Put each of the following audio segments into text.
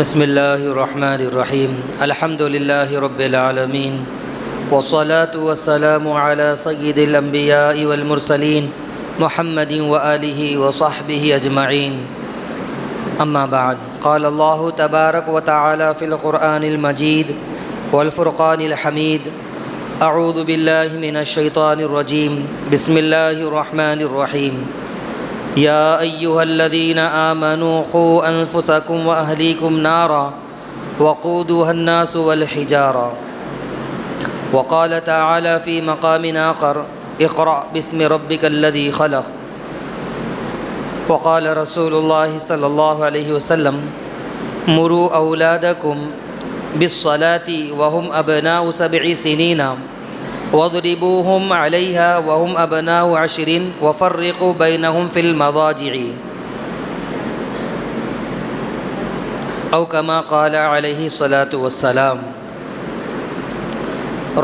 بسم اللہ الرحمن الرحیم الحمد للہ رب العالمین والصلاة والسلام على سید الانبیاء والمرسلین محمد وآلہ وصحبہ اجمعین اما بعد قال اللہ تبارک وتعالی فی القرآن المجید والفرقان الحمید اعوذ باللہ من الشیطان الرجیم بسم اللہ الرحمن الرحیم یا ایہا الذین آمنوا قوا انفسکم واہلیکم نارا وقودها الناس والحجارہ وقال تعالی فی مقام آخر اقرأ باسم ربک الذی خلق وقال رسول اللہ صلی اللہ علیہ وسلم مروا اولادکم بالصلاة وهم ابناء 7 سنین واضربوهم عليها وهم أبناء 10 وفرقوا بينهم في المضاجع أو كما قال عليه الصلاة والسلام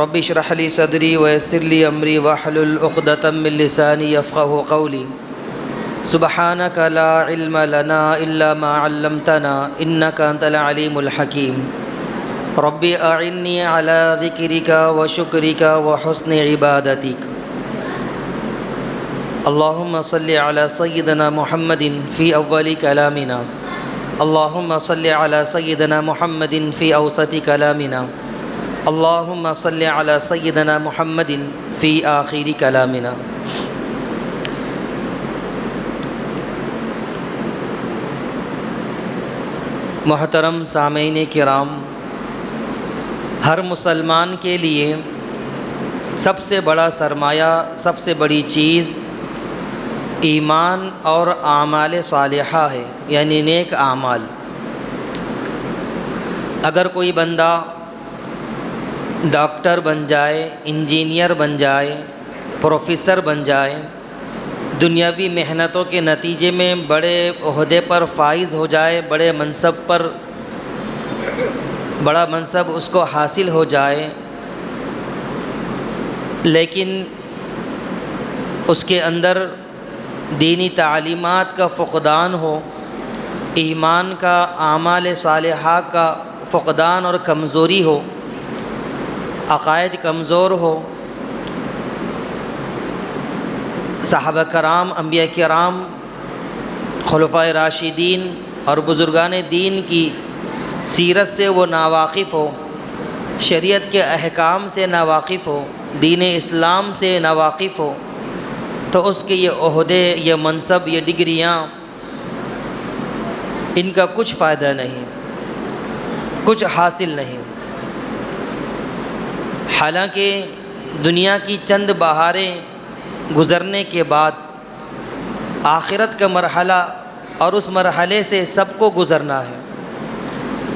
رب اشرح لي صدري ويسر لي أمري واحلل عقدة من لساني يفقهوا قولي سبحانك لا علم لنا إلا ما علمتنا إنك أنت العليم الحكيم ربی اعنی علی ذکرک وشکرک وحسن عبادتک اللہم صلی علی سیدنا محمد فی اول کلامنا اللہم صلی علی سیدنا محمد فی اوسط کلامنا اللہم صلی علی سیدنا محمد فی آخر کلامنا محترم سامعین کرام، ہر مسلمان کے لیے سب سے بڑا سرمایہ، سب سے بڑی چیز ایمان اور اعمال صالحہ ہے، یعنی نیک اعمال۔ اگر کوئی بندہ ڈاکٹر بن جائے، انجینئر بن جائے، پروفیسر بن جائے، دنیاوی محنتوں کے نتیجے میں بڑے عہدے پر فائز ہو جائے، بڑا منصب اس کو حاصل ہو جائے، لیکن اس کے اندر دینی تعلیمات کا فقدان ہو، ایمان کا، اعمال صالحہ کا فقدان اور کمزوری ہو، عقائد کمزور ہو، صحابہ کرام، انبیاء کرام، خلفائے راشدین اور بزرگان دین کی سیرت سے وہ ناواقف ہو، شریعت کے احکام سے ناواقف ہو، دین اسلام سے ناواقف ہو، تو اس کے یہ عہدے، یہ منصب، یہ ڈگریاں، ان کا کچھ فائدہ نہیں، کچھ حاصل نہیں۔ حالانکہ دنیا کی چند بہاریں گزرنے کے بعد آخرت کا مرحلہ، اور اس مرحلے سے سب کو گزرنا ہے۔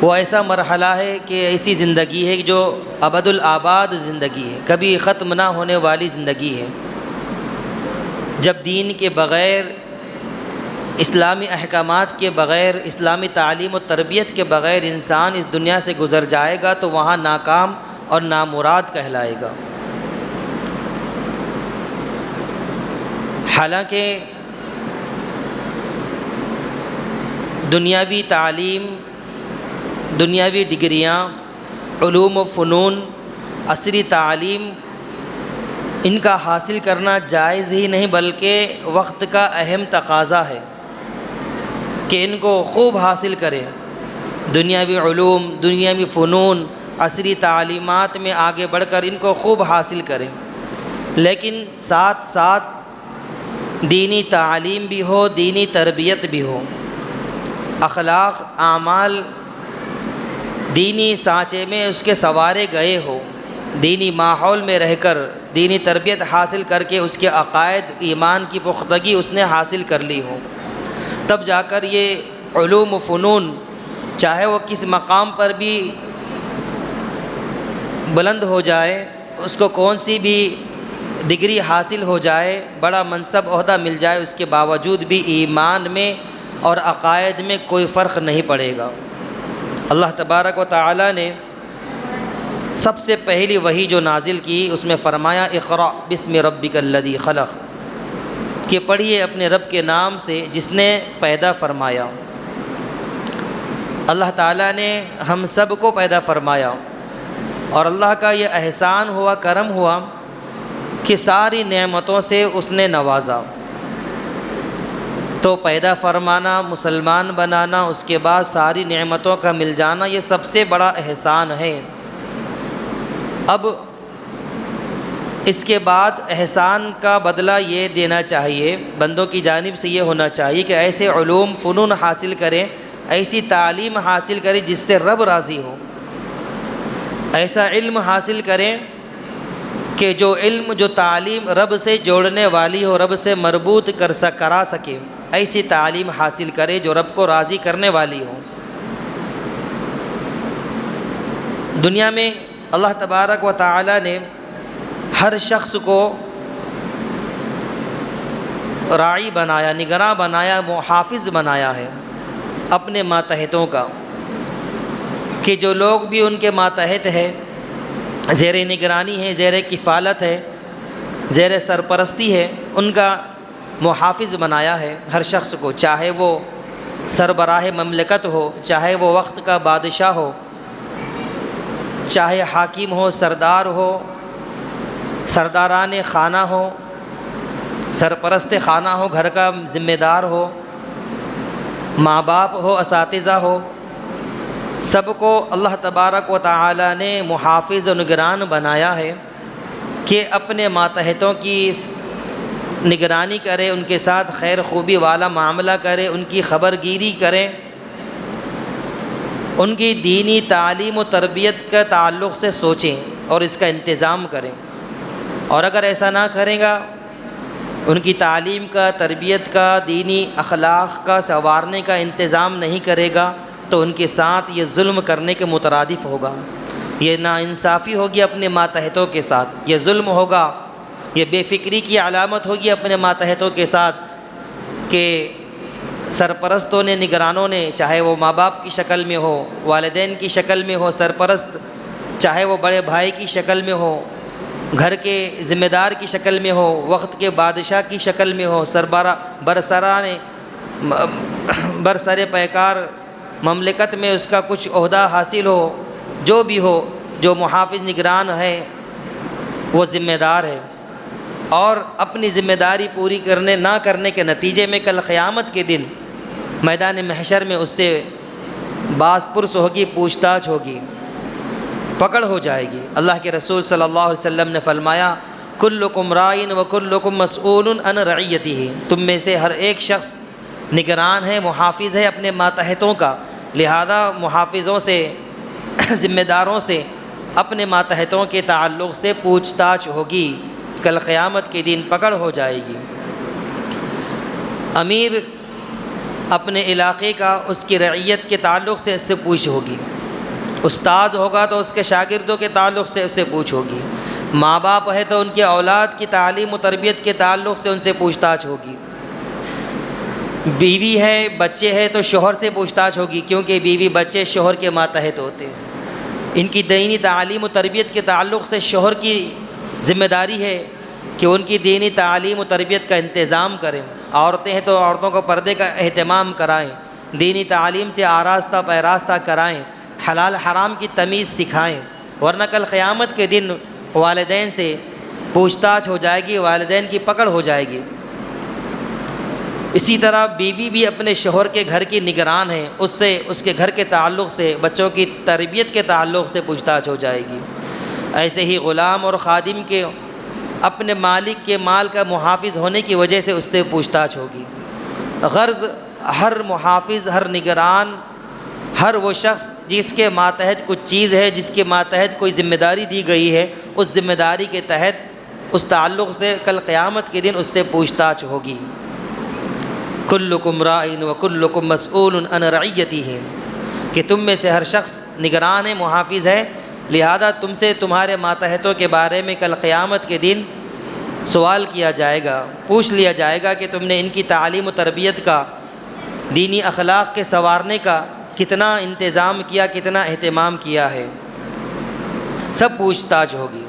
وہ ایسا مرحلہ ہے کہ ایسی زندگی ہے جو ابد الآباد زندگی ہے، کبھی ختم نہ ہونے والی زندگی ہے۔ جب دین کے بغیر، اسلامی احکامات کے بغیر، اسلامی تعلیم و تربیت کے بغیر انسان اس دنیا سے گزر جائے گا تو وہاں ناکام اور نامراد کہلائے گا۔ حالانکہ دنیاوی تعلیم، دنیاوی ڈگریاں، علوم و فنون، عصری تعلیم، ان کا حاصل کرنا جائز ہی نہیں بلکہ وقت کا اہم تقاضا ہے کہ ان کو خوب حاصل کریں۔ دنیاوی علوم، دنیاوی فنون، عصری تعلیمات میں آگے بڑھ کر ان کو خوب حاصل کریں، لیکن ساتھ ساتھ دینی تعلیم بھی ہو، دینی تربیت بھی ہو، اخلاق، اعمال دینی سانچے میں اس کے سنوارے گئے ہو، دینی ماحول میں رہ کر دینی تربیت حاصل کر کے اس کے عقائد، ایمان کی پختگی اس نے حاصل کر لی ہو، تب جا کر یہ علوم و فنون چاہے وہ کس مقام پر بھی بلند ہو جائے، اس کو کون سی بھی ڈگری حاصل ہو جائے، بڑا منصب عہدہ مل جائے، اس کے باوجود بھی ایمان میں اور عقائد میں کوئی فرق نہیں پڑے گا۔ اللہ تبارک و تعالی نے سب سے پہلی وحی جو نازل کی اس میں فرمایا اقرأ باسم ربک الذی خلق، کہ پڑھیے اپنے رب کے نام سے جس نے پیدا فرمایا۔ اللہ تعالیٰ نے ہم سب کو پیدا فرمایا اور اللہ کا یہ احسان ہوا، کرم ہوا کہ ساری نعمتوں سے اس نے نوازا۔ تو پیدا فرمانا، مسلمان بنانا، اس کے بعد ساری نعمتوں کا مل جانا، یہ سب سے بڑا احسان ہے۔ اب اس کے بعد احسان کا بدلہ یہ دینا چاہیے، بندوں کی جانب سے یہ ہونا چاہیے کہ ایسے علوم فنون حاصل کریں، ایسی تعلیم حاصل کریں جس سے رب راضی ہو، ایسا علم حاصل کریں کہ جو علم، جو تعلیم رب سے جوڑنے والی ہو، رب سے مربوط کرا سکے، ایسی تعلیم حاصل کرے جو رب کو راضی کرنے والی ہو۔ دنیا میں اللہ تبارک و تعالی نے ہر شخص کو راعی بنایا، نگراں بنایا، محافظ بنایا ہے اپنے ماتحتوں کا، کہ جو لوگ بھی ان کے ماتحت ہے، زیر نگرانی ہے، زیر کفالت ہے، زیر سرپرستی ہے، ان کا محافظ بنایا ہے ہر شخص کو، چاہے وہ سربراہ مملکت ہو، چاہے وہ وقت کا بادشاہ ہو، چاہے حاکم ہو، سردار ہو، سرداران خانہ ہو، سرپرست خانہ ہو، گھر کا ذمہ دار ہو، ماں باپ ہو، اساتذہ ہو، سب کو اللہ تبارک و تعالی نے محافظ و نگران بنایا ہے کہ اپنے ماتحتوں کی نگرانی کرے، ان کے ساتھ خیر خوبی والا معاملہ کرے، ان کی خبر گیری کریں، ان کی دینی تعلیم و تربیت کا تعلق سے سوچیں اور اس کا انتظام کریں۔ اور اگر ایسا نہ کرے گا، ان کی تعلیم کا، تربیت کا، دینی اخلاق کا سنوارنے کا انتظام نہیں کرے گا تو ان کے ساتھ یہ ظلم کرنے کے مترادف ہوگا، یہ ناانصافی ہوگی اپنے ماتحتوں کے ساتھ، یہ ظلم ہوگا، یہ بے فکری کی علامت ہوگی اپنے ماتحتوں کے ساتھ کہ سرپرستوں نے، نگرانوں نے، چاہے وہ ماں باپ کی شکل میں ہو، والدین کی شکل میں ہو سرپرست، چاہے وہ بڑے بھائی کی شکل میں ہو، گھر کے ذمہ دار کی شکل میں ہو، وقت کے بادشاہ کی شکل میں ہو، برسر پیکار مملکت میں اس کا کچھ عہدہ حاصل ہو، جو بھی ہو، جو محافظ نگران ہے وہ ذمہ دار ہے، اور اپنی ذمہ داری پوری نہ کرنے کے نتیجے میں کل قیامت کے دن میدان محشر میں اس سے باز پرس ہوگی، پوچھ تاچھ ہوگی، پکڑ ہو جائے گی۔ اللہ کے رسول صلی اللہ علیہ وسلم نے فرمایا، کلکم رائن و کلکم مسئول عن رعیتہ، تم میں سے ہر ایک شخص نگران ہے، محافظ ہے اپنے ماتحتوں کا، لہذا محافظوں سے، ذمہ داروں سے اپنے ماتحتوں کے تعلق سے پوچھ تاچھ ہوگی، کل قیامت کے دن پکڑ ہو جائے گی۔ امیر اپنے علاقے کا، اس کی رعیت کے تعلق سے اس سے پوچھ ہوگی، استاد ہوگا تو اس کے شاگردوں کے تعلق سے اس سے پوچھ ہوگی، ماں باپ ہے تو ان کے اولاد کی تعلیم و تربیت کے تعلق سے ان سے پوچھ تاچھ ہوگی، بیوی ہے، بچے ہیں تو شوہر سے پوچھ تاچھ ہوگی، کیونکہ بیوی بچے شوہر کے ماتحت ہوتے ہیں، ان کی دینی تعلیم و تربیت کے تعلق سے شوہر کی ذمہ داری ہے کہ ان کی دینی تعلیم و تربیت کا انتظام کریں، عورتیں ہیں تو عورتوں کو پردے کا اہتمام کرائیں، دینی تعلیم سے آراستہ پیراستہ کرائیں، حلال حرام کی تمیز سکھائیں، ورنہ کل قیامت کے دن والدین سے پوچھ تاچھ ہو جائے گی، والدین کی پکڑ ہو جائے گی۔ اسی طرح بیوی بھی اپنے شوہر کے گھر کی نگران ہے، اس سے، اس کے گھر کے تعلق سے، بچوں کی تربیت کے تعلق سے پوچھ تاچھ ہو جائے گی۔ ایسے ہی غلام اور خادم کے اپنے مالک کے مال کا محافظ ہونے کی وجہ سے اس سے پوچھ تاچھ ہوگی۔ غرض ہر محافظ، ہر نگران، ہر وہ شخص جس کے ماتحت کچھ چیز ہے، جس کے ماتحت کوئی ذمہ داری دی گئی ہے، اس ذمہ داری کے تحت، اس تعلق سے کل قیامت کے دن اس سے پوچھ تاچھ ہوگی۔ کلکم رائن و کلکم مسئول عن رعیتہ، کہ تم میں سے ہر شخص نگران ہے، محافظ ہے، لہذا تم سے، تمہارے ماتحتوں کے بارے میں کل قیامت کے دن سوال کیا جائے گا، پوچھ لیا جائے گا کہ تم نے ان کی تعلیم و تربیت کا، دینی اخلاق کے سنوارنے کا کتنا انتظام کیا، کتنا اہتمام کیا ہے، سب پوچھ تاچھ ہوگی۔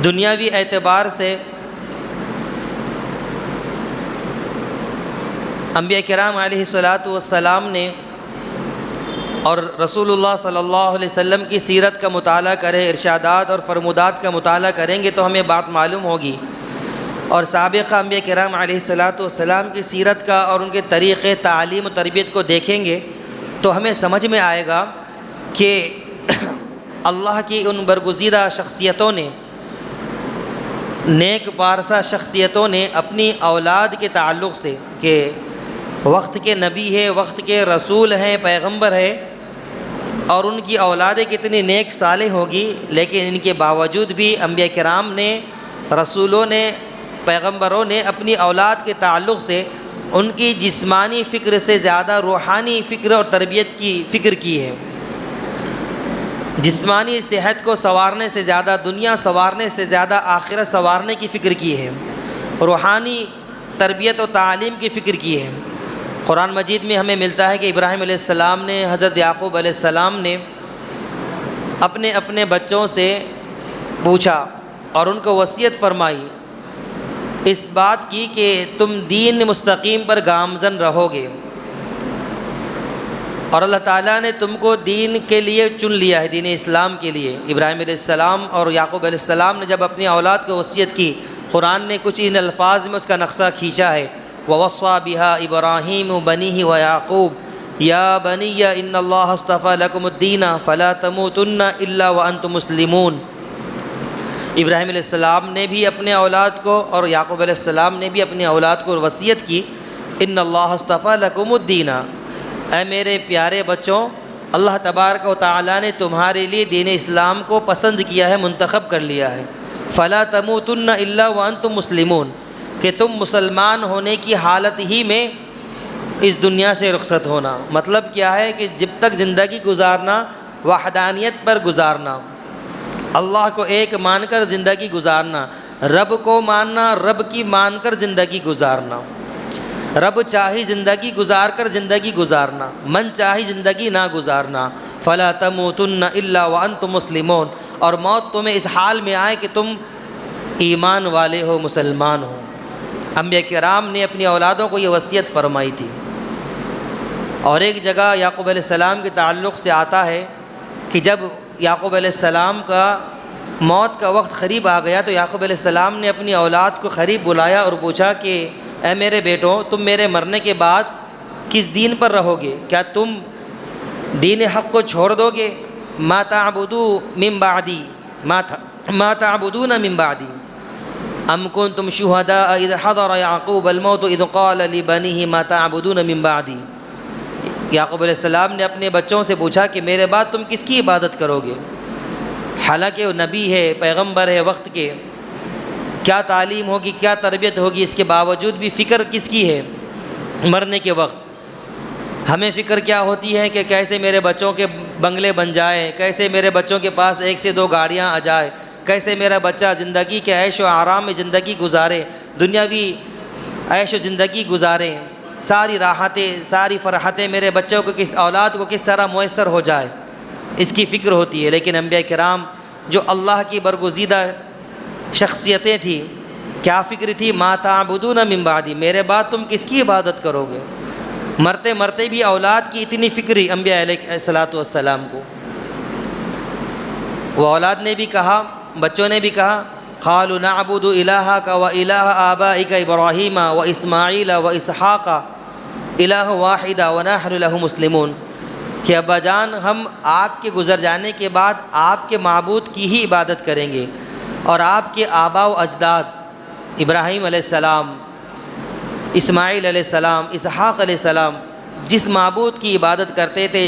دنیاوی اعتبار سے انبیاء کرام علیہ الصلاۃ والسلام نے اور رسول اللہ صلی اللہ علیہ وسلم کی سیرت کا مطالعہ کریں، ارشادات اور فرمودات کا مطالعہ کریں گے تو ہمیں بات معلوم ہوگی، اور سابقہ انبیاء کرام علیہ الصلاۃ والسلام کی سیرت کا اور ان کے طریقے تعلیم و تربیت کو دیکھیں گے تو ہمیں سمجھ میں آئے گا کہ اللہ کی ان برگزیدہ شخصیتوں نے، نیک پارسا شخصیتوں نے اپنی اولاد کے تعلق سے، کہ وقت کے نبی ہے، وقت کے رسول ہیں، پیغمبر ہے، اور ان کی اولادیں کتنی نیک صالح ہوگی، لیکن ان کے باوجود بھی انبیاء کرام نے، رسولوں نے، پیغمبروں نے اپنی اولاد کے تعلق سے ان کی جسمانی فکر سے زیادہ روحانی فکر اور تربیت کی فکر کی ہے۔ جسمانی صحت کو سنوارنے سے زیادہ، دنیا سنوارنے سے زیادہ آخرت سنوارنے کی فکر کی ہے، روحانی تربیت و تعلیم کی فکر کی ہے۔ قرآن مجید میں ہمیں ملتا ہے کہ ابراہیم علیہ السلام نے، حضرت یعقوب علیہ السلام نے اپنے اپنے بچوں سے پوچھا اور ان کو وصیت فرمائی اس بات کی کہ تم دین مستقیم پر گامزن رہو گے، اور اللہ تعالیٰ نے تم کو دین کے لیے چن لیا ہے، دین اسلام کے لیے۔ ابراہیم علیہ السلام اور یعقوب علیہ السلام نے جب اپنی اولاد کو وصیت کی، قرآن نے کچھ ان الفاظ میں اس کا نقشہ کھینچا ہے، وَوَصَّى بِهَا إِبْرَاهِيمُ بَنِيهِ وَيَعْقُوبُ يَا بَنِيَّ إِنَّ اللَّهَ اصْطَفَىٰ لَكُمُ الدِّينَ فَلَا تَمُوتُنَّ إِلَّا وَأَنْتُمْ مُسْلِمُونَ۔ ابراہیم علیہ السلام نے بھی اپنے اولاد کو اور یعقوب علیہ السلام نے بھی اپنی اولاد کو وصیت کی، إِنَّ اللَّهَ اصْطَفَىٰ لَكُمُ الدِّينَ، اے میرے پیارے بچوں، اللہ تبارک و تعالیٰ نے تمہارے لیے دین اسلام کو پسند کیا ہے، منتخب کر لیا ہے۔ فَلَا تَمُوتُنَّ إِلَّا وَأَنْتُمْ مُسْلِمُونَ، کہ تم مسلمان ہونے کی حالت ہی میں اس دنیا سے رخصت ہونا۔ مطلب کیا ہے کہ جب تک زندگی گزارنا، وحدانیت پر گزارنا، اللہ کو ایک مان کر زندگی گزارنا، رب کو ماننا، رب کی مان کر زندگی گزارنا، رب چاہی زندگی گزار کر زندگی گزارنا، من چاہی زندگی نہ گزارنا۔ فَلَا تَمُوتُنَّ إِلَّا وَأَنْتُمْ مُسْلِمُونَ، اور موت تمہیں اس حال میں آئے کہ تم ایمان والے ہو، مسلمان ہو۔ انبیاء کرام نے اپنی اولادوں کو یہ وصیت فرمائی تھی۔ اور ایک جگہ یعقوب علیہ السلام کے تعلق سے آتا ہے کہ جب یعقوب علیہ السلام کا موت کا وقت قریب آ گیا تو یعقوب علیہ السلام نے اپنی اولاد کو قریب بلایا اور پوچھا کہ اے میرے بیٹوں، تم میرے مرنے کے بعد کس دین پر رہو گے؟ کیا تم دین حق کو چھوڑ دو گے؟ ما تعبدو من بعدی، ما تعبدون من بعدی، ام کنتم شہداء اذ حضر یعقوب الموت اذ قال لبنیہ ما تعبدون من بعدی۔ یعقوب علیہ السلام نے اپنے بچوں سے پوچھا کہ میرے بعد تم کس کی عبادت کرو گے؟ حالانکہ وہ نبی ہے، پیغمبر ہے وقت کے، کیا تعلیم ہوگی، کیا تربیت ہوگی، اس کے باوجود بھی فکر کس کی ہے؟ مرنے کے وقت ہمیں فکر کیا ہوتی ہے کہ کیسے میرے بچوں کے بنگلے بن جائیں، کیسے میرے بچوں کے پاس 1 سے 2 گاڑیاں آ جائے، کیسے میرا بچہ زندگی کے عیش و آرام میں زندگی گزارے، دنیاوی عیش و زندگی گزارے، ساری راحتیں، ساری فرحتیں میرے بچوں کو اولاد کو کس طرح میسر ہو جائے، اس کی فکر ہوتی ہے۔ لیکن انبیاء کرام جو اللہ کی برگزیدہ شخصیتیں تھیں، کیا فکر تھی؟ ما تعبدون من بعدی، میرے بعد تم کس کی عبادت کرو گے؟ مرتے مرتے بھی اولاد کی اتنی فکری انبیاء علیہ الصلاۃ والسلام کو۔ وہ اولاد نے بھی کہا، بچوں نے بھی کہا، قالوا نعبد الہک و الہ آبائک ابراہیم و اسماعیل و اسحاق الہ واحد ونحن لہ مسلمون، کہ ابا جان ہم آپ کے گزر جانے کے بعد آپ کے معبود کی ہی عبادت کریں گے، اور آپ کے آباء و اجداد ابراہیم علیہ السلام، اسماعیل علیہ السلام، اسحاق علیہ السلام جس معبود کی عبادت کرتے تھے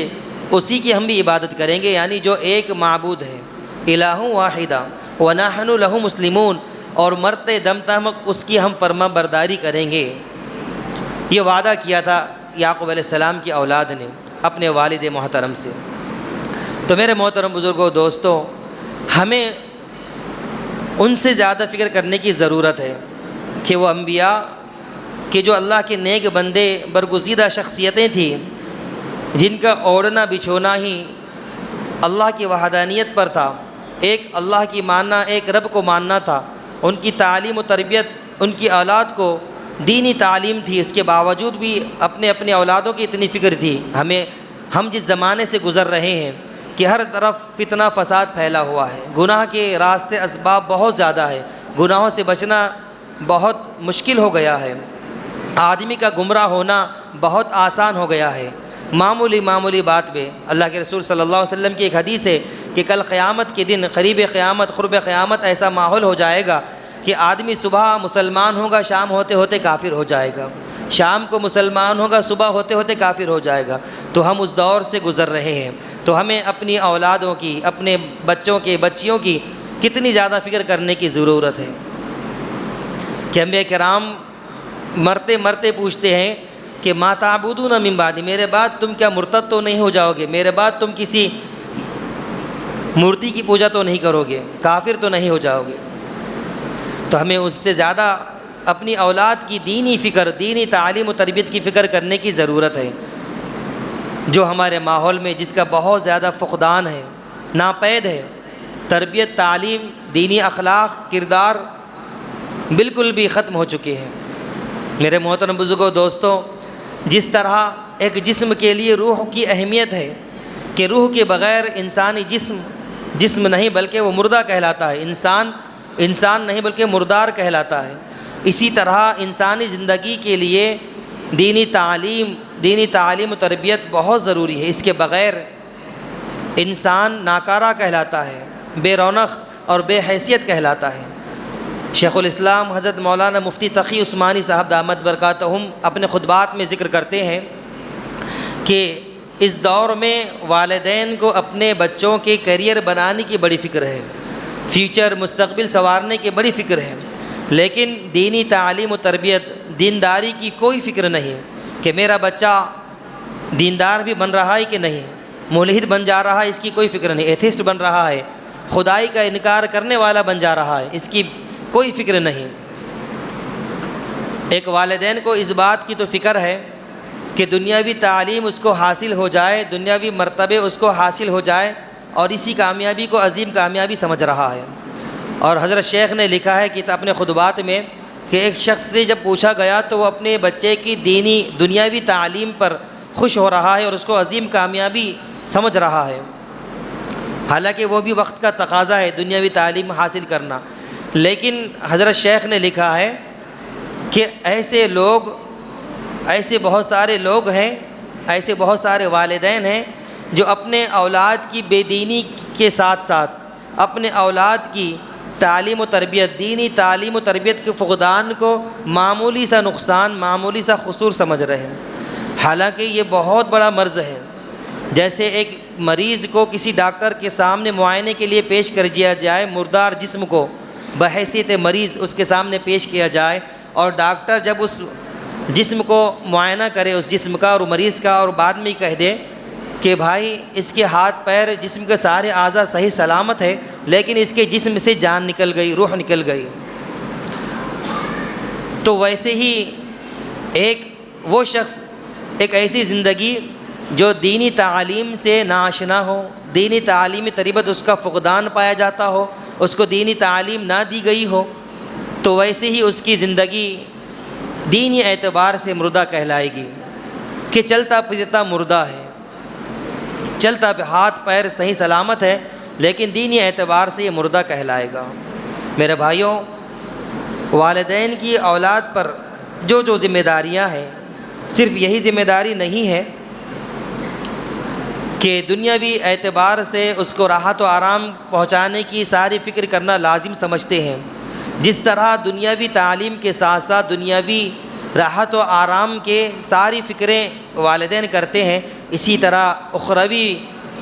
اسی کی ہم بھی عبادت کریں گے، یعنی جو ایک معبود ہے، الہ واحدہ ونحن لہ مسلمون، اور مرتے دم تک اس کی ہم فرما برداری کریں گے۔ یہ وعدہ کیا تھا یعقوب علیہ السلام کی اولاد نے اپنے والد محترم سے۔ تو میرے محترم بزرگوں، دوستوں، ہمیں ان سے زیادہ فکر کرنے کی ضرورت ہے کہ وہ انبیاء کہ جو اللہ کے نیک بندے، برگزیدہ شخصیتیں تھیں، جن کا اوڑھنا بچھونا ہی اللہ کی وحدانیت پر تھا، ایک اللہ کی ماننا، ایک رب کو ماننا تھا، ان کی تعلیم و تربیت ان کی اولاد کو دینی تعلیم تھی، اس کے باوجود بھی اپنے اپنے اولادوں کی اتنی فکر تھی۔ ہم جس زمانے سے گزر رہے ہیں کہ ہر طرف فتنہ فساد پھیلا ہوا ہے، گناہ کے راستے اسباب بہت زیادہ ہے، گناہوں سے بچنا بہت مشکل ہو گیا ہے، آدمی کا گمراہ ہونا بہت آسان ہو گیا ہے۔ معمولی بات پہ اللہ کے رسول صلی اللہ علیہ وسلم کی ایک حدیث ہے کہ کل قیامت کے دن قریب قیامت قرب قیامت ایسا ماحول ہو جائے گا کہ آدمی صبح مسلمان ہوگا، شام ہوتے ہوتے کافر ہو جائے گا، شام کو مسلمان ہوگا، صبح ہوتے ہوتے کافر ہو جائے گا۔ تو ہم اس دور سے گزر رہے ہیں، تو ہمیں اپنی اولادوں کی، اپنے بچوں کے بچیوں کی کتنی زیادہ فکر کرنے کی ضرورت ہے کہ انبیاء کرام مرتے مرتے پوچھتے ہیں کہ ما تعبدون من بعدی، میرے بعد تم کیا مرتد تو نہیں ہو جاؤ گے؟ میرے بعد تم کسی مورتی کی پوجا تو نہیں کرو گے؟ کافر تو نہیں ہو جاؤ گے؟ تو ہمیں اس سے زیادہ اپنی اولاد کی دینی فکر، دینی تعلیم و تربیت کی فکر کرنے کی ضرورت ہے، جو ہمارے ماحول میں جس کا بہت زیادہ فقدان ہے، ناپید ہے۔ تربیت، تعلیم، دینی اخلاق، کردار بالکل بھی ختم ہو چکے ہیں۔ میرے محترم بزرگوں، دوستوں، جس طرح ایک جسم کے لیے روح کی اہمیت ہے کہ روح کے بغیر انسانی جسم نہیں بلکہ وہ مردہ کہلاتا ہے، انسان نہیں بلکہ مردار کہلاتا ہے، اسی طرح انسانی زندگی کے لیے دینی تعلیم و تربیت بہت ضروری ہے۔ اس کے بغیر انسان ناکارہ کہلاتا ہے، بے رونق اور بے حیثیت کہلاتا ہے۔ شیخ الاسلام حضرت مولانا مفتی تقی عثمانی صاحب دامت برکاتہم اپنے خطبات میں ذکر کرتے ہیں کہ اس دور میں والدین کو اپنے بچوں کے کیریئر بنانے کی بڑی فکر ہے، فیوچر مستقبل سنوارنے کی بڑی فکر ہے، لیکن دینی تعلیم و تربیت، دینداری کی کوئی فکر نہیں کہ میرا بچہ دیندار بھی بن رہا ہے کہ نہیں، ملحد بن جا رہا ہے، اس کی کوئی فکر نہیں، ایتھسٹ بن رہا ہے، خدائی کا انکار کرنے والا بن جا رہا ہے، اس کی کوئی فکر نہیں۔ ایک والدین کو اس بات کی تو فکر ہے کہ دنیاوی تعلیم اس کو حاصل ہو جائے، دنیاوی مرتبے اس کو حاصل ہو جائے، اور اسی کامیابی کو عظیم کامیابی سمجھ رہا ہے۔ اور حضرت شیخ نے لکھا ہے کہ اپنے خطبات میں کہ ایک شخص سے جب پوچھا گیا تو وہ اپنے بچے کی دنیاوی تعلیم پر خوش ہو رہا ہے اور اس کو عظیم کامیابی سمجھ رہا ہے، حالانکہ وہ بھی وقت کا تقاضا ہے دنیاوی تعلیم حاصل کرنا۔ لیکن حضرت شیخ نے لکھا ہے کہ ایسے بہت سارے لوگ ہیں، ایسے بہت سارے والدین ہیں جو اپنے اولاد کی بے دینی کے ساتھ ساتھ اپنے اولاد کی تعلیم و تربیت، دینی تعلیم و تربیت کے فقدان کو معمولی سا نقصان، معمولی سا قصور سمجھ رہے ہیں، حالانکہ یہ بہت بڑا مرض ہے۔ جیسے ایک مریض کو کسی ڈاکٹر کے سامنے معائنے کے لیے پیش کر دیا جائے، مردار جسم کو بحیثیت مریض اس کے سامنے پیش کیا جائے، اور ڈاکٹر جب اس جسم کو معائنہ کرے، اس جسم کا اور مریض کا، اور بعد میں کہہ دے کہ بھائی اس کے ہاتھ پیر، جسم کے سارے اعضاء صحیح سلامت ہے، لیکن اس کے جسم سے جان نکل گئی، روح نکل گئی، تو ویسے ہی وہ شخص ایک ایسی زندگی جو دینی تعلیم سے ناآشنا ہو، دینی تعلیمی تربیت اس کا فقدان پایا جاتا ہو، اس کو دینی تعلیم نہ دی گئی ہو، تو ویسے ہی اس کی زندگی دینی اعتبار سے مردہ کہلائے گی کہ چلتا پھرتا مردہ ہے، چلتا ہاتھ پیر صحیح سلامت ہے لیکن دینی اعتبار سے یہ مردہ کہلائے گا۔ میرے بھائیوں، والدین کی اولاد پر جو ذمہ داریاں ہیں، صرف یہی ذمہ داری نہیں ہے کہ دنیاوی اعتبار سے اس کو راحت و آرام پہنچانے کی ساری فکر کرنا لازم سمجھتے ہیں، جس طرح دنیاوی تعلیم کے ساتھ ساتھ دنیاوی راحت و آرام کے ساری فکریں والدین کرتے ہیں، اسی طرح اخروی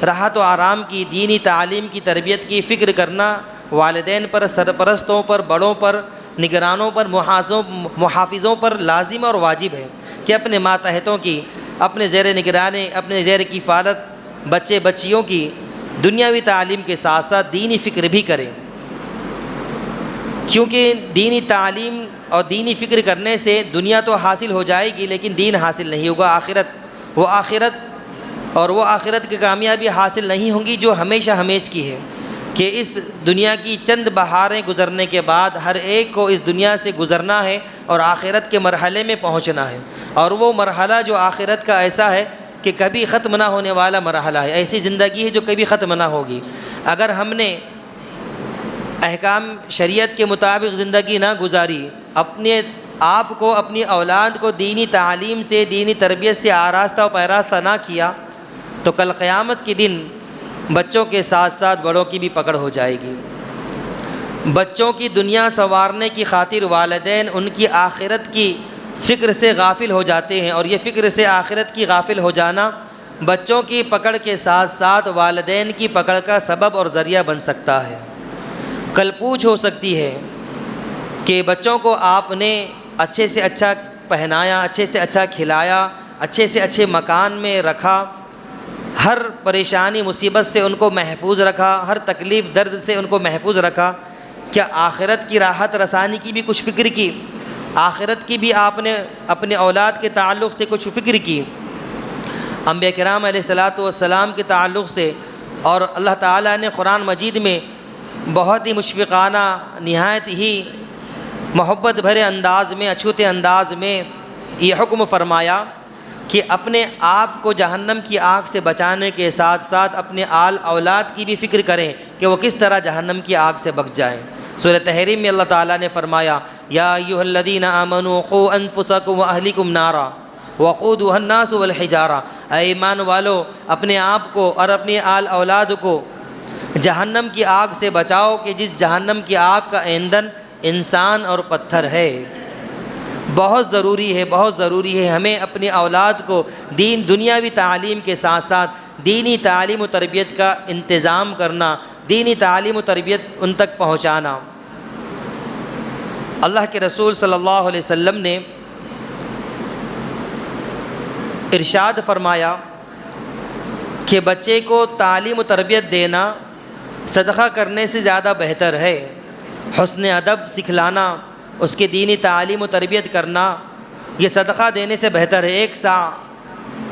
راحت و آرام کی، دینی تعلیم کی، تربیت کی فکر کرنا والدین پر، سرپرستوں پر، بڑوں پر، نگرانوں پر، محافظوں پر لازم اور واجب ہے کہ اپنے ماتحتوں کی، اپنے زیر نگرانی، اپنے زیر کفالت بچے بچیوں کی دنیاوی تعلیم کے ساتھ ساتھ دینی فکر بھی کریں، کیونکہ دینی تعلیم اور دینی فکر کرنے سے دنیا تو حاصل ہو جائے گی لیکن دین حاصل نہیں ہوگا، وہ آخرت کی کامیابی حاصل نہیں ہوں گی جو ہمیشہ کی ہے۔ کہ اس دنیا کی چند بہاریں گزرنے کے بعد ہر ایک کو اس دنیا سے گزرنا ہے اور آخرت کے مرحلے میں پہنچنا ہے، اور وہ مرحلہ جو آخرت کا ایسا ہے کہ کبھی ختم نہ ہونے والا مرحلہ ہے، ایسی زندگی ہے جو کبھی ختم نہ ہوگی۔ اگر ہم نے احکام شریعت کے مطابق زندگی نہ گزاری، اپنے آپ کو اپنی اولاد کو دینی تعلیم سے دینی تربیت سے آراستہ و پیراستہ نہ کیا تو کل قیامت کے دن بچوں کے ساتھ ساتھ بڑوں کی بھی پکڑ ہو جائے گی۔ بچوں کی دنیا سنوارنے کی خاطر والدین ان کی آخرت کی فکر سے غافل ہو جاتے ہیں، اور یہ فکر سے آخرت کی غافل ہو جانا بچوں کی پکڑ کے ساتھ ساتھ والدین کی پکڑ کا سبب اور ذریعہ بن سکتا ہے۔ کل پوچھ ہو سکتی ہے کہ بچوں کو آپ نے اچھے سے اچھا پہنایا، اچھے سے اچھا کھلایا، اچھے سے اچھے مکان میں رکھا، ہر پریشانی مصیبت سے ان کو محفوظ رکھا، ہر تکلیف درد سے ان کو محفوظ رکھا، کیا آخرت کی راحت رسانی کی بھی کچھ فکر کی؟ آخرت کی بھی آپ نے اپنے اولاد کے تعلق سے کچھ فکر کی؟ انبیاء کرام علیہ الصلاۃ والسلام کے تعلق سے، اور اللہ تعالیٰ نے قرآن مجید میں بہت ہی مشفقانہ، نہایت ہی محبت بھرے انداز میں، اچھوتے انداز میں یہ حکم فرمایا کہ اپنے آپ کو جہنم کی آگ سے بچانے کے ساتھ ساتھ اپنے آل اولاد کی بھی فکر کریں کہ وہ کس طرح جہنم کی آگ سے بچ جائیں۔ سورہ تحریم میں اللہ تعالیٰ نے فرمایا یا ایھا الذین آمنوا قوا انفسکم واہلکم نارا وقودھا الناس والحجارہ، اے ایمان والو اپنے آپ کو اور اپنی آل اولاد کو جہنم کی آگ سے بچاؤ کہ جس جہنم کی آگ کا ایندھن انسان اور پتھر ہے۔ بہت ضروری ہے، بہت ضروری ہے ہمیں اپنی اولاد کو دنیاوی تعلیم کے ساتھ ساتھ دینی تعلیم و تربیت کا انتظام کرنا، دینی تعلیم و تربیت ان تک پہنچانا۔ اللہ کے رسول صلی اللہ علیہ وسلم نے ارشاد فرمایا کہ بچے کو تعلیم و تربیت دینا صدقہ کرنے سے زیادہ بہتر ہے۔ حسن ادب سکھلانا، اس کے دینی تعلیم و تربیت کرنا، یہ صدقہ دینے سے بہتر ہے۔ 1 سا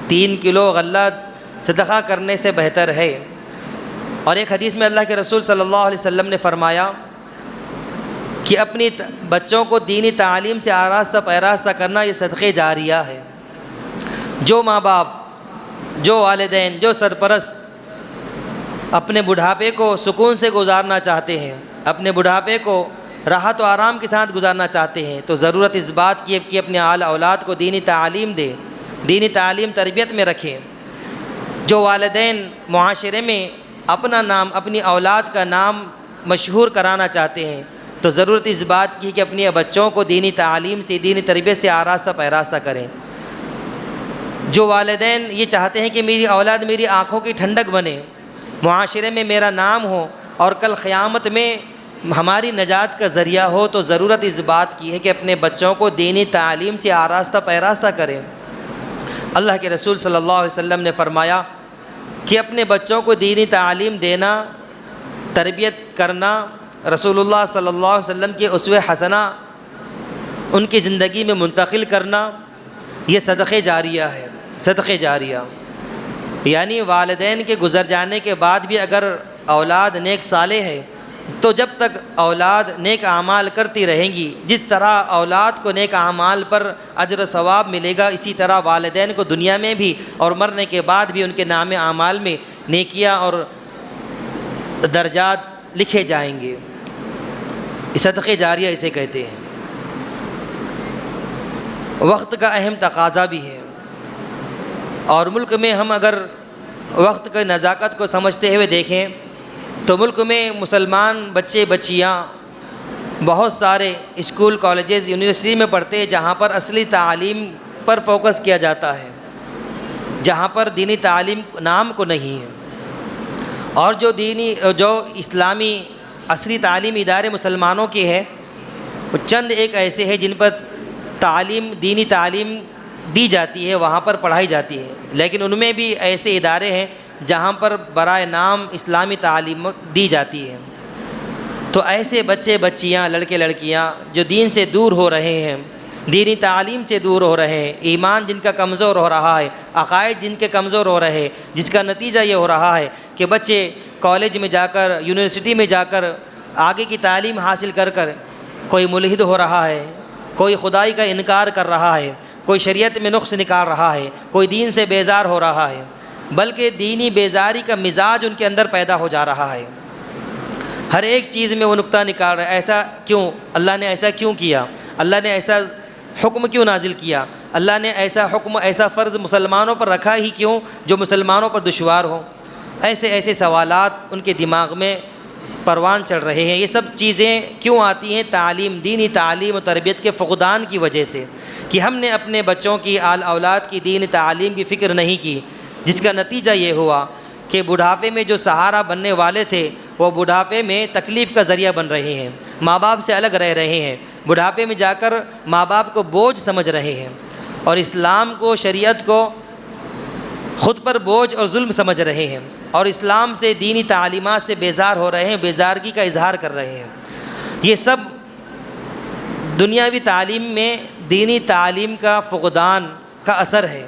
3 کلو غلہ صدقہ کرنے سے بہتر ہے۔ اور ایک حدیث میں اللہ کے رسول صلی اللہ علیہ وسلم نے فرمایا کہ اپنی بچوں کو دینی تعلیم سے آراستہ پیراستہ کرنا یہ صدقہ جاریہ ہے۔ جو ماں باپ، جو والدین، جو سرپرست اپنے بڑھاپے کو سکون سے گزارنا چاہتے ہیں، اپنے بڑھاپے کو راحت و آرام کے ساتھ گزارنا چاہتے ہیں، تو ضرورت اس بات کی ہے کہ اپنے آل اولاد کو دینی تعلیم دے، دینی تعلیم تربیت میں رکھیں۔ جو والدین معاشرے میں اپنا نام، اپنی اولاد کا نام مشہور کرانا چاہتے ہیں، تو ضرورت اس بات کی ہے کہ اپنے بچوں کو دینی تعلیم سے، دینی تربیت سے آراستہ پیراستہ کریں۔ جو والدین یہ چاہتے ہیں کہ میری اولاد میری آنکھوں کی ٹھنڈک بنے، معاشرے میں میرا نام ہو اور کل قیامت میں ہماری نجات کا ذریعہ ہو، تو ضرورت اس بات کی ہے کہ اپنے بچوں کو دینی تعلیم سے آراستہ پیراستہ کریں۔ اللہ کے رسول صلی اللہ علیہ وسلم نے فرمایا کہ اپنے بچوں کو دینی تعلیم دینا، تربیت کرنا، رسول اللہ صلی اللہ علیہ وسلم کے اسوہ حسنہ ان کی زندگی میں منتقل کرنا، یہ صدقہ جاریہ ہے۔ صدقہ جاریہ یعنی والدین کے گزر جانے کے بعد بھی اگر اولاد نیک صالح ہے تو جب تک اولاد نیک اعمال کرتی رہیں گی، جس طرح اولاد کو نیک اعمال پر اجر و ثواب ملے گا، اسی طرح والدین کو دنیا میں بھی اور مرنے کے بعد بھی ان کے نام اعمال میں نیکیاں اور درجات لکھے جائیں گے۔ صدقہ جاریہ اسے کہتے ہیں۔ وقت کا اہم تقاضا بھی ہے، اور ملک میں ہم اگر وقت کی نزاکت کو سمجھتے ہوئے دیکھیں تو ملک میں مسلمان بچے بچیاں بہت سارے اسکول، کالجز، یونیورسٹی میں پڑھتے ہیں جہاں پر اصلی تعلیم پر فوکس کیا جاتا ہے، جہاں پر دینی تعلیم نام کو نہیں ہے۔ اور جو اسلامی اصلی تعلیمی ادارے مسلمانوں کے ہیں، وہ چند ایک ایسے ہیں جن پر دینی تعلیم دی جاتی ہے، وہاں پر پڑھائی جاتی ہے، لیکن ان میں بھی ایسے ادارے ہیں جہاں پر برائے نام اسلامی تعلیم دی جاتی ہے۔ تو ایسے بچے بچیاں، لڑکے لڑکیاں جو دین سے دور ہو رہے ہیں، دینی تعلیم سے دور ہو رہے ہیں، ایمان جن کا کمزور ہو رہا ہے، عقائد جن کے کمزور ہو رہے ہیں، جس کا نتیجہ یہ ہو رہا ہے کہ بچے کالج میں جا کر، یونیورسٹی میں جا کر، آگے کی تعلیم حاصل کر کر کوئی ملحد ہو رہا ہے، کوئی خدائی کا انکار کر رہا ہے، کوئی شریعت میں نقص نکال رہا ہے، کوئی دین سے بیزار ہو رہا ہے، بلکہ دینی بیزاری کا مزاج ان کے اندر پیدا ہو جا رہا ہے۔ ہر ایک چیز میں وہ نقطہ نکال رہا ہے، ایسا کیوں؟ اللہ نے ایسا کیوں کیا؟ اللہ نے ایسا حکم کیوں نازل کیا؟ اللہ نے ایسا حکم، ایسا فرض مسلمانوں پر رکھا ہی کیوں جو مسلمانوں پر دشوار ہو؟ ایسے سوالات ان کے دماغ میں پروان چڑھ رہے ہیں۔ یہ سب چیزیں کیوں آتی ہیں؟ تعلیم، دینی تعلیم و تربیت کے فقدان کی وجہ سے، کہ ہم نے اپنے بچوں کی، آل اولاد کی دینی تعلیم کی فکر نہیں کی، جس کا نتیجہ یہ ہوا کہ بڑھاپے میں جو سہارا بننے والے تھے وہ بڑھاپے میں تکلیف کا ذریعہ بن رہے ہیں، ماں باپ سے الگ رہ رہے ہیں، بڑھاپے میں جا کر ماں باپ کو بوجھ سمجھ رہے ہیں، اور اسلام کو، شریعت کو خود پر بوجھ اور ظلم سمجھ رہے ہیں، اور اسلام سے، دینی تعلیمات سے بیزار ہو رہے ہیں، بیزارگی کا اظہار کر رہے ہیں۔ یہ سب دنیاوی تعلیم میں دینی تعلیم کا فقدان کا اثر ہے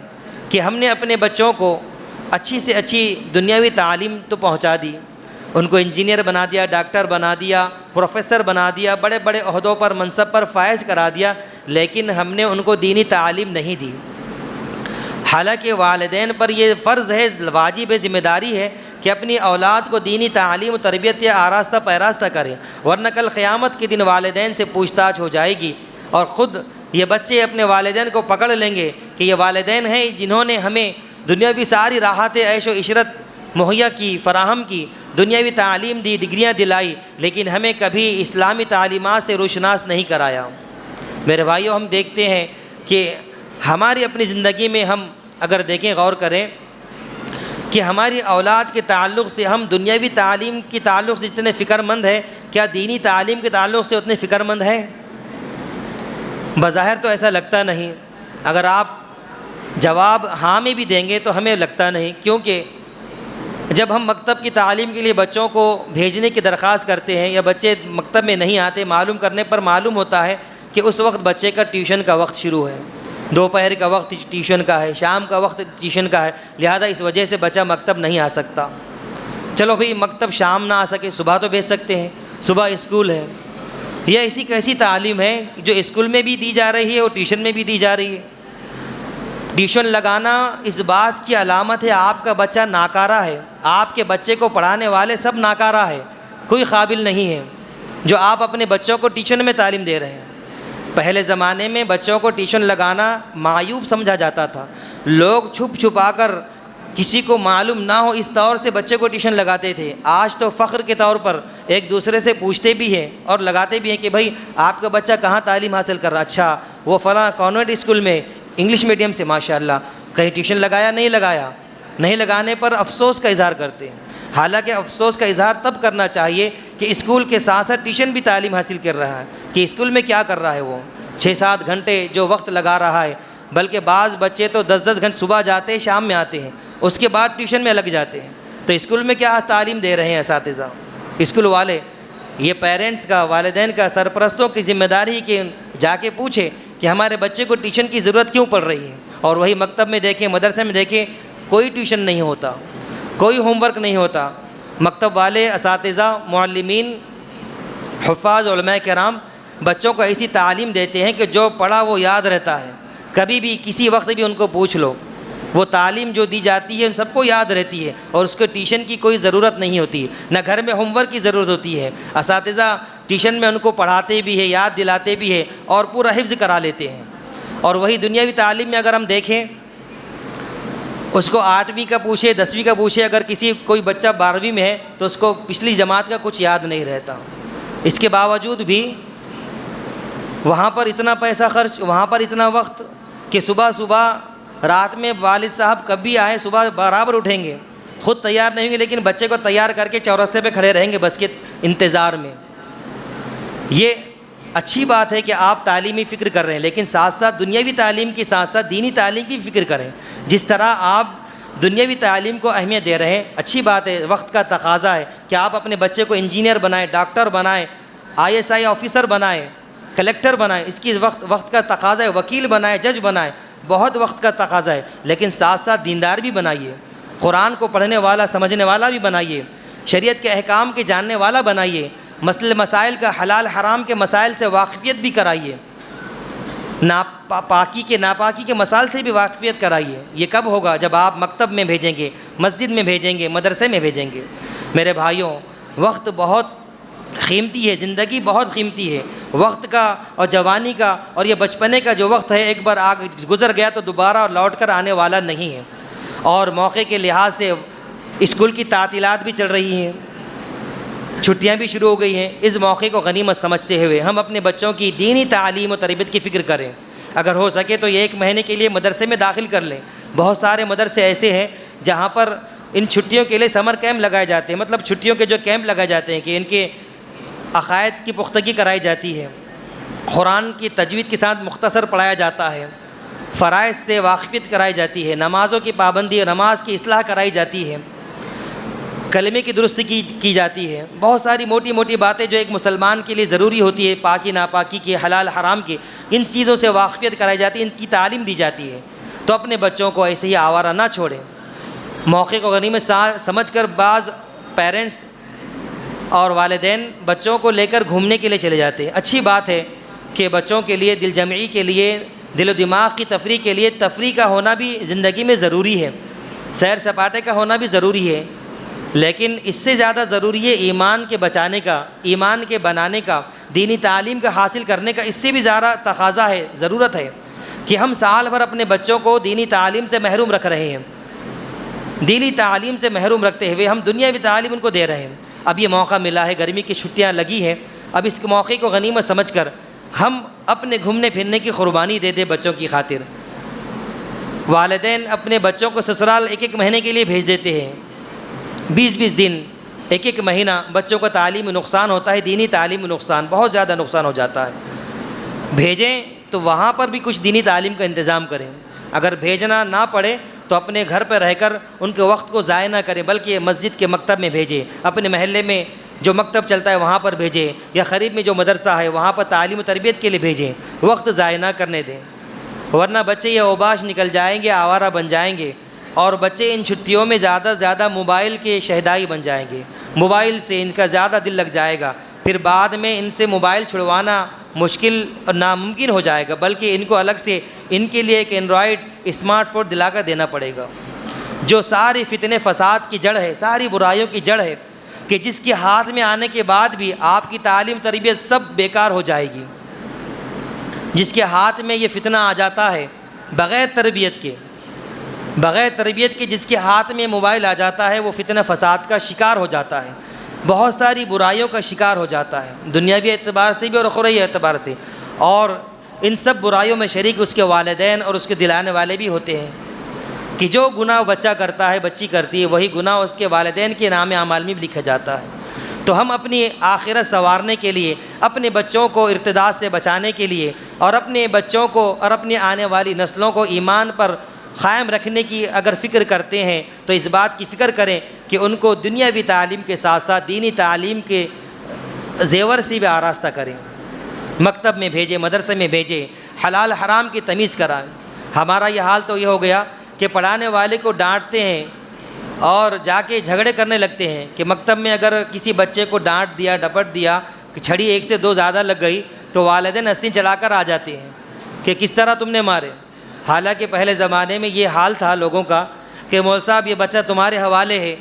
کہ ہم نے اپنے بچوں کو اچھی سے اچھی دنیاوی تعلیم تو پہنچا دی، ان کو انجینئر بنا دیا، ڈاکٹر بنا دیا، پروفیسر بنا دیا، بڑے بڑے عہدوں پر، منصب پر فائز کرا دیا، لیکن ہم نے ان کو دینی تعلیم نہیں دی۔ حالانکہ والدین پر یہ فرض ہے، واجب ہے، ذمہ داری ہے کہ اپنی اولاد کو دینی تعلیم و تربیت یا آراستہ پیراستہ کریں، ورنہ کل قیامت کے دن والدین سے پوچھ تاچھ ہو جائے گی، اور خود یہ بچے اپنے والدین کو پکڑ لیں گے کہ یہ والدین ہیں جنہوں نے ہمیں دنیاوی ساری راحتیں، عیش و عشرت مہیا کی، فراہم کی، دنیاوی تعلیم دی، ڈگریاں دلائی، لیکن ہمیں کبھی اسلامی تعلیمات سے روشناس نہیں کرایا۔ میرے بھائیوں، ہم دیکھتے ہیں کہ ہماری اپنی زندگی میں ہم اگر دیکھیں، غور کریں کہ ہماری اولاد کے تعلق سے ہم دنیاوی تعلیم کے تعلق سے جتنے فکر مند ہیں، کیا دینی تعلیم کے تعلق سے اتنے فکر مند ہیں؟ بظاہر تو ایسا لگتا نہیں۔ اگر آپ جواب ہاں میں بھی دیں گے تو ہمیں لگتا نہیں، کیونکہ جب ہم مکتب کی تعلیم کے لیے بچوں کو بھیجنے کی درخواست کرتے ہیں یا بچے مکتب میں نہیں آتے، معلوم کرنے پر معلوم ہوتا ہے کہ اس وقت بچے کا ٹیوشن کا وقت شروع ہے، دوپہر کا وقت ٹیوشن کا ہے، شام کا وقت ٹیوشن کا ہے، لہذا اس وجہ سے بچہ مکتب نہیں آ سکتا۔ چلو بھئی، مکتب شام نہ آ سکے، صبح تو بھیج سکتے ہیں، صبح اسکول ہے۔ یہ ایسی کیسی تعلیم ہے جو اسکول میں بھی دی جا رہی ہے اور ٹیوشن میں بھی دی جا رہی ہے؟ ٹیوشن لگانا اس بات کی علامت ہے آپ کا بچہ ناکارہ ہے، آپ کے بچے کو پڑھانے والے سب ناکارہ ہے، کوئی قابل نہیں ہے جو آپ اپنے بچوں کو ٹیوشن میں تعلیم دے رہے ہیں۔ پہلے زمانے میں بچوں کو ٹیوشن لگانا معیوب سمجھا جاتا تھا، لوگ چھپ چھپا کر، کسی کو معلوم نہ ہو اس طور سے بچے کو ٹیوشن لگاتے تھے۔ آج تو فخر کے طور پر ایک دوسرے سے پوچھتے بھی ہیں اور لگاتے بھی ہیں کہ بھائی آپ کا بچہ کہاں تعلیم حاصل کر رہا؟ اچھا، وہ فلاں کانوینٹ اسکول میں، انگلش میڈیم سے، ماشاءاللہ، کہیں ٹیوشن لگایا؟ نہیں لگایا۔ نہیں لگانے پر افسوس کا اظہار کرتے ہیں، حالانکہ افسوس کا اظہار تب کرنا چاہیے کہ اسکول کے ساتھ ساتھ ٹیوشن بھی تعلیم حاصل کر رہا ہے، کہ اسکول میں کیا کر رہا ہے، وہ 6-7 گھنٹے جو وقت لگا رہا ہے، بلکہ بعض بچے تو 10-10 گھنٹے صبح جاتے ہیں، شام میں آتے ہیں، اس کے بعد ٹیوشن میں لگ جاتے ہیں۔ تو اسکول میں کیا تعلیم دے رہے ہیں اساتذہ، اسکول والے؟ یہ پیرنٹس کا، والدین کا، سرپرستوں کی ذمہ داری کہ جا کے پوچھے کہ ہمارے بچے کو ٹیوشن کی ضرورت کیوں پڑ رہی ہے۔ اور وہی مکتب میں دیکھیں، مدرسے میں دیکھیں، کوئی ٹیوشن نہیں ہوتا، کوئی ہوم ورک نہیں ہوتا۔ مکتب والے، اساتذہ، معلمین، حفاظ، علماء کرام بچوں کو ایسی تعلیم دیتے ہیں کہ جو پڑھا وہ یاد رہتا ہے، کبھی بھی کسی وقت بھی ان کو پوچھ لو، وہ تعلیم جو دی جاتی ہے ان سب کو یاد رہتی ہے، اور اس کو ٹیوشن کی کوئی ضرورت نہیں ہوتی، نہ گھر میں ہوم ورک کی ضرورت ہوتی ہے۔ اساتذہ ٹیوشن میں ان کو پڑھاتے بھی ہے، یاد دلاتے بھی ہے، اور پورا حفظ کرا لیتے ہیں۔ اور وہی دنیاوی تعلیم میں اگر ہم دیکھیں، اس کو 8ویں کا پوچھے، 10ویں کا پوچھے، اگر کوئی بچہ 12ویں میں ہے تو اس کو پچھلی جماعت کا کچھ یاد نہیں رہتا۔ اس کے باوجود بھی وہاں پر اتنا پیسہ خرچ، وہاں پر اتنا وقت، کہ صبح رات میں والد صاحب کبھی آئیں، صبح برابر اٹھیں گے، خود تیار نہیں ہوں گے، لیکن بچے کو تیار کر کے چورستے پہ کھڑے رہیں گے بس کے انتظار میں۔ یہ اچھی بات ہے کہ آپ تعلیمی فکر کر رہے ہیں، لیکن ساتھ ساتھ دنیاوی تعلیم کے ساتھ ساتھ دینی تعلیم کی فکر کریں۔ جس طرح آپ دنیاوی تعلیم کو اہمیت دے رہے ہیں، اچھی بات ہے، وقت کا تقاضا ہے کہ آپ اپنے بچے کو انجینئر بنائیں، ڈاکٹر بنائیں، ISI آفیسر بنائیں، کلیکٹر بنائے، اس کی وقت کا تقاضا ہے، وکیل بنائے، جج بنائے، بہت وقت کا تقاضا ہے، لیکن ساتھ ساتھ دیندار بھی بنائیے، قرآن کو پڑھنے والا سمجھنے والا بھی بنائیے، شریعت کے احکام کے جاننے والا بنائیے، مسائل کا حلال حرام کے مسائل سے واقفیت بھی کرائیے، ناپاکی کے مسائل سے بھی واقفیت کرائیے۔ یہ کب ہوگا؟ جب آپ مکتب میں بھیجیں گے، مسجد میں بھیجیں گے، مدرسے میں بھیجیں گے۔ میرے بھائیوں، وقت بہت قیمتی ہے، زندگی بہت قیمتی ہے، وقت کا اور جوانی کا اور یہ بچپنے کا جو وقت ہے، ایک بار گزر گیا تو دوبارہ لوٹ کر آنے والا نہیں ہے۔ اور موقع کے لحاظ سے اسکول کی تعطیلات بھی چل رہی ہیں، چھٹیاں بھی شروع ہو گئی ہیں، اس موقع کو غنیمت سمجھتے ہوئے ہم اپنے بچوں کی دینی تعلیم و تربیت کی فکر کریں۔ اگر ہو سکے تو یہ 1 مہینے کے لیے مدرسے میں داخل کر لیں۔ بہت سارے مدرسے ایسے ہیں جہاں پر ان چھٹیوں کے لیے سمر کیمپ لگائے جاتے ہیں، مطلب چھٹیوں کے جو کیمپ لگائے جاتے ہیں کہ ان کے عقائد کی پختگی کرائی جاتی ہے، قرآن کی تجوید کے ساتھ مختصر پڑھایا جاتا ہے، فرائض سے واقفیت کرائی جاتی ہے، نمازوں کی پابندی، نماز کی اصلاح کرائی جاتی ہے، کلمے کی درستی کی جاتی ہے، بہت ساری موٹی موٹی باتیں جو ایک مسلمان کے لیے ضروری ہوتی ہے، پاکی ناپاکی کی، حلال حرام کی، ان چیزوں سے واقفیت کرائی جاتی ہے، ان کی تعلیم دی جاتی ہے۔ تو اپنے بچوں کو ایسے ہی آوارہ نہ چھوڑیں، موقع کو غنیمت سمجھ کر بعض پیرنٹس اور والدین بچوں کو لے کر گھومنے کے لیے چلے جاتے ہیں۔ اچھی بات ہے کہ بچوں کے لیے دل جمعی کے لیے، دل و دماغ کی تفریح کے لیے تفریح کا ہونا بھی زندگی میں ضروری ہے، سیر سپاٹے کا ہونا بھی ضروری ہے، لیکن اس سے زیادہ ضروری ہے ایمان کے بچانے کا، ایمان کے بنانے کا، دینی تعلیم کا حاصل کرنے کا۔ اس سے بھی زیادہ تقاضا ہے، ضرورت ہے کہ ہم سال بھر اپنے بچوں کو دینی تعلیم سے محروم رکھ رہے ہیں، دینی تعلیم سے محروم رکھتے ہوئے ہم دنیاوی تعلیم ان کو دے رہے ہیں۔ اب یہ موقع ملا ہے، گرمی کی چھٹیاں لگی ہیں، اب اس موقع کو غنیمت سمجھ کر ہم اپنے گھومنے پھرنے کی قربانی دے دیں بچوں کی خاطر۔ والدین اپنے بچوں کو سسرال 1 مہینے کے لیے بھیج دیتے ہیں، 20 دن، 1 مہینہ، بچوں کا تعلیمی نقصان ہوتا ہے، دینی تعلیمی نقصان، بہت زیادہ نقصان ہو جاتا ہے۔ بھیجیں تو وہاں پر بھی کچھ دینی تعلیم کا انتظام کریں، اگر بھیجنا نہ پڑے تو اپنے گھر پہ رہ کر ان کے وقت کو ضائع نہ کریں، بلکہ مسجد کے مکتب میں بھیجیں، اپنے محلے میں جو مکتب چلتا ہے وہاں پر بھیجیں، یا قریب میں جو مدرسہ ہے وہاں پر تعلیم و تربیت کے لیے بھیجیں، وقت ضائع نہ کرنے دیں، ورنہ بچے یہ اوباش نکل جائیں گے، آوارہ بن جائیں گے، اور بچے ان چھٹیوں میں زیادہ سے زیادہ موبائل کے شہدائی بن جائیں گے، موبائل سے ان کا زیادہ دل لگ جائے گا، پھر بعد میں ان سے موبائل چھڑوانا مشکل اور ناممکن ہو جائے گا، بلکہ ان کو الگ سے ان کے لیے ایک اینڈرائڈ اسمارٹ فون دلا کر دینا پڑے گا، جو ساری فتنے فساد کی جڑ ہے، ساری برائیوں کی جڑ ہے، کہ جس کے ہاتھ میں آنے کے بعد بھی آپ کی تعلیم تربیت سب بیکار ہو جائے گی۔ جس کے ہاتھ میں یہ فتنہ آ جاتا ہے بغیر تربیت کے جس کے ہاتھ میں موبائل آ جاتا ہے، وہ فتنہ فساد کا شکار ہو جاتا ہے، بہت ساری برائیوں کا شکار ہو جاتا ہے، دنیاوی اعتبار سے بھی اور اخروی اعتبار سے، اور ان سب برائیوں میں شریک اس کے والدین اور اس کے دلانے والے بھی ہوتے ہیں، کہ جو گناہ بچہ کرتا ہے، بچی کرتی ہے، وہی گناہ اس کے والدین کے نام اعمال میں بھی لکھا جاتا ہے۔ تو ہم اپنی آخرت سنوارنے کے لیے، اپنے بچوں کو ارتداد سے بچانے کے لیے، اور اپنے بچوں کو اور اپنی آنے والی نسلوں کو ایمان پر قائم رکھنے کی اگر فکر کرتے ہیں تو اس بات کی فکر کریں کہ ان کو دنیاوی تعلیم کے ساتھ ساتھ دینی تعلیم کے زیور سے بھی آراستہ کریں، مکتب میں بھیجیں، مدرسے میں بھیجیں، حلال حرام کی تمیز کرائیں۔ ہمارا یہ حال تو یہ ہو گیا کہ پڑھانے والے کو ڈانٹتے ہیں اور جا کے جھگڑے کرنے لگتے ہیں، کہ مکتب میں اگر کسی بچے کو ڈانٹ دیا، ڈپٹ دیا، کہ چھڑی 1 سے 2 زیادہ لگ گئی تو والدین ہنسی چلا کر آ جاتے ہیں کہ کس طرح تم نے مارے۔ حالانکہ پہلے زمانے میں یہ حال تھا لوگوں کا کہ مول صاحب یہ بچہ تمہارے حوالے ہے،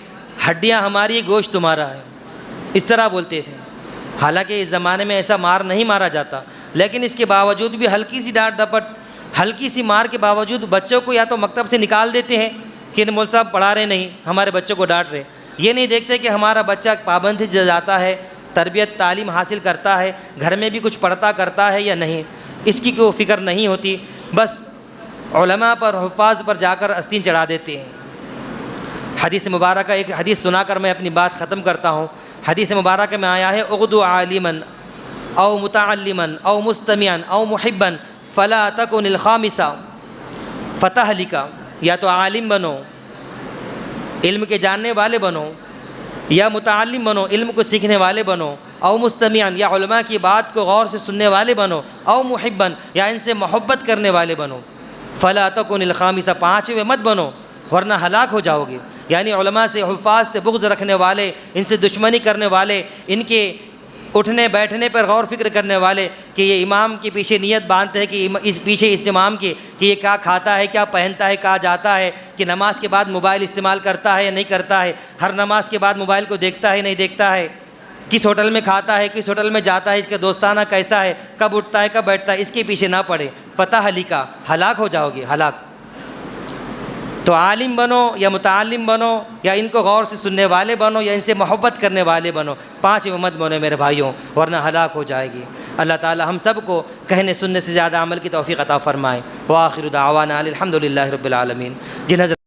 ہڈیاں ہماری، گوشت تمہارا ہے، اس طرح بولتے تھے۔ حالانکہ اس زمانے میں ایسا مار نہیں مارا جاتا، لیکن اس کے باوجود بھی ہلکی سی ڈانٹ ڈپٹ، ہلکی سی مار کے باوجود بچوں کو یا تو مکتب سے نکال دیتے ہیں کہ مول صاحب پڑھا رہے نہیں، ہمارے بچوں کو ڈانٹ رہے، یہ نہیں دیکھتے کہ ہمارا بچہ پابندی سے جاتا ہے، تربیت تعلیم حاصل کرتا ہے، گھر میں بھی کچھ پڑھتا کرتا ہے یا نہیں، اس کی کوئی فکر نہیں ہوتی، بس علماء پر، حفاظ پر جا کر آستین چڑھا دیتے ہیں۔ حدیث مبارکہ، ایک حدیث سنا کر میں اپنی بات ختم کرتا ہوں۔ حدیث مبارکہ میں آیا ہے، اغدو عالما او متعلما او مستمعا او محبا فلا تکن الخامسہ فتہلک، یا تو عالم بنو، علم کے جاننے والے بنو، یا متعلم بنو، علم کو سیکھنے والے بنو، او مستمعن یا علماء کی بات کو غور سے سننے والے بنو، او محبن یا ان سے محبت کرنے والے بنو، فلا تکن الخامسہ پانچویں مت بنو ورنہ ہلاک ہو جاؤ گے۔ یعنی علماء سے، حفاظ سے بغض رکھنے والے، ان سے دشمنی کرنے والے، ان کے اٹھنے بیٹھنے پر غور فکر کرنے والے کہ یہ امام کے پیچھے نیت باندھتے ہیں کہ اس امام کی کہ یہ کیا کھاتا ہے، کیا پہنتا ہے، کہاں جاتا ہے، کہ نماز کے بعد موبائل استعمال کرتا ہے یا نہیں کرتا ہے، ہر نماز کے بعد موبائل کو دیکھتا ہے نہیں دیکھتا ہے، کس ہوٹل میں کھاتا ہے، کس ہوٹل میں جاتا ہے، اس کا دوستانہ کیسا ہے، کب اٹھتا ہے کب بیٹھتا ہے، اس کے پیچھے نہ پڑے، فتح ہلیکا، ہلاک ہو جاؤ گے، ہلاک۔ تو عالم بنو یا متعلم بنو یا ان کو غور سے سننے والے بنو یا ان سے محبت کرنے والے بنو، پانچ مت بنو میرے بھائیوں ورنہ ہلاک ہو جائے گی۔ اللہ تعالی ہم سب کو کہنے سننے سے زیادہ عمل کی توفیق عطا فرمائے۔ وآخر دعوانا الحمد للہ رب العالمین۔ جن حضرت